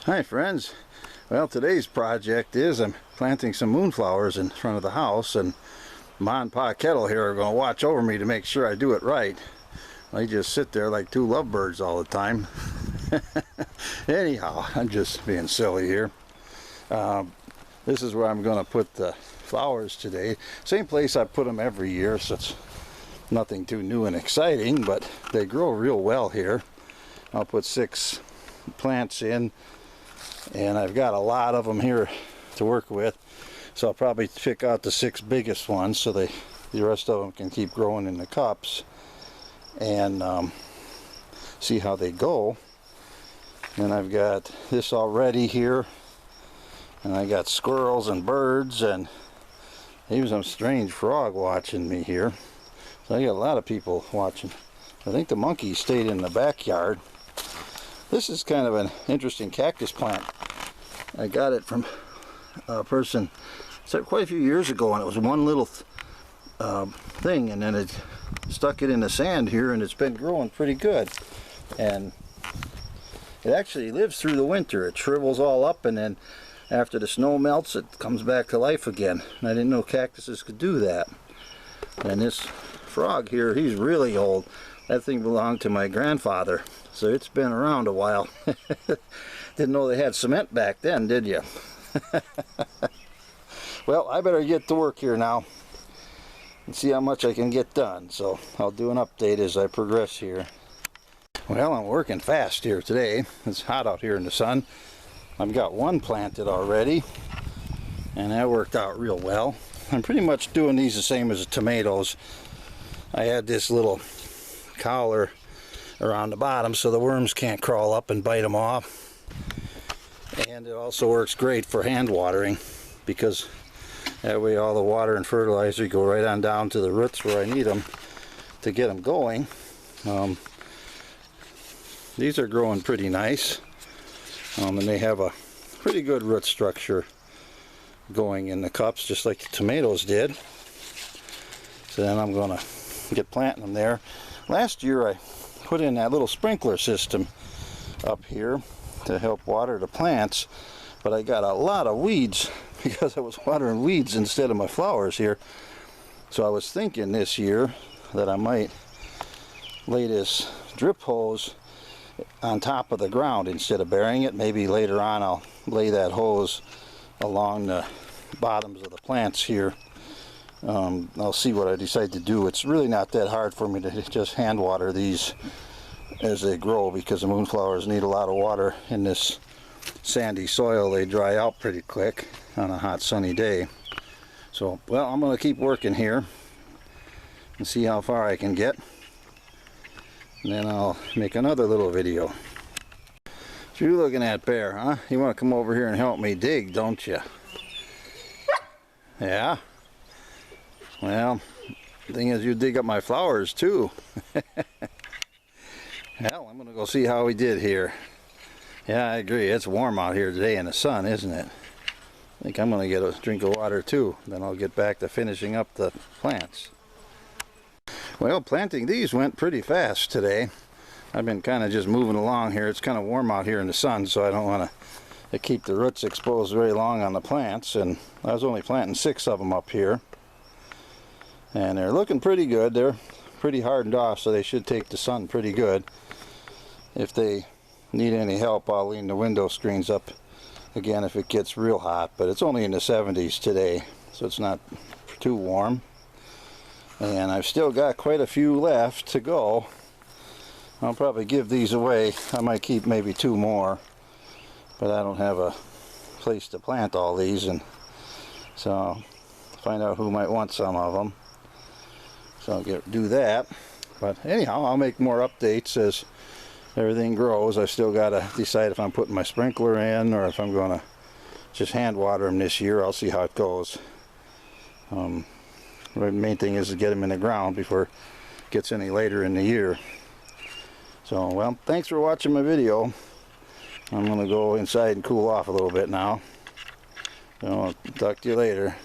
Hi friends. Well, today's project is I'm planting some moonflowers in front of the house, and Ma and Pa Kettle here are going to watch over me to make sure I do it right. They just sit there like two lovebirds all the time. Anyhow, I'm just being silly here. This is where I'm going to put the flowers today. Same place I put them every year, so it's nothing too new and exciting, but they grow real well here. I'll put 6 plants in, and I've got a lot of them here to work with, so I'll probably pick out the 6 biggest ones so the rest of them can keep growing in the cups and see how they go. And I've got this already here, and I got squirrels and birds and even some strange frog watching me here. So I got a lot of people watching. I think the monkeys stayed in the backyard. This is kind of an interesting cactus plant. I got it from a person quite a few years ago, and it was one little thing, and then it stuck it in the sand here, and it's been growing pretty good. And it actually lives through the winter. It shrivels all up, and then after the snow melts, it comes back to life again. And I didn't know cactuses could do that. And this frog here, he's really old. That thing belonged to my grandfather, so it's been around a while. Didn't know they had cement back then, did you? Well, I better get to work here now and see how much I can get done. So I'll do an update as I progress here. Well, I'm working fast here today. It's hot out here in the sun. I've got one planted already, and that worked out real well. I'm pretty much doing these the same as the tomatoes. I had this little collar around the bottom so the worms can't crawl up and bite them off. And it also works great for hand watering, because that way all the water and fertilizer go right on down to the roots where I need them to get them going. These are growing pretty nice, and they have a pretty good root structure going in the cups, just like the tomatoes did. So then I'm going to get planting them there. Last year I put in that little sprinkler system up here to help water the plants, but I got a lot of weeds because I was watering weeds instead of my flowers here. So I was thinking this year that I might lay this drip hose on top of the ground instead of burying it. Maybe later on I'll lay that hose along the bottoms of the plants here. I'll see what I decide to do. It's really not that hard for me to just hand water these as they grow, because the moonflowers need a lot of water in this sandy soil. They dry out pretty quick on a hot sunny day. So, well, I'm going to keep working here and see how far I can get, and then I'll make another little video. What you looking at, Bear, huh? You want to come over here and help me dig, don't you? Yeah? Well, the thing is, you dig up my flowers too. Well, I'm going to go see how we did here. Yeah, I agree. It's warm out here today in the sun, isn't it? I think I'm going to get a drink of water too. Then I'll get back to finishing up the plants. Well, planting these went pretty fast today. I've been kind of just moving along here. It's kind of warm out here in the sun, so I don't want to keep the roots exposed very long on the plants. And I was only planting 6 of them up here. And they're looking pretty good. They're pretty hardened off, so they should take the sun pretty good. If they need any help, I'll lean the window screens up again if it gets real hot, but it's only in the 70s today, so it's not too warm. And I've still got quite a few left to go. I'll probably give these away. I might keep maybe 2 more, but I don't have a place to plant all these, and so I'll find out who might want some of them. So I'll do that. But anyhow, I'll make more updates as everything grows. I still got to decide if I'm putting my sprinkler in or if I'm going to just hand water them this year. I'll see how it goes. The main thing is to get them in the ground before it gets any later in the year. So, well, thanks for watching my video. I'm going to go inside and cool off a little bit now. So I'll talk to you later.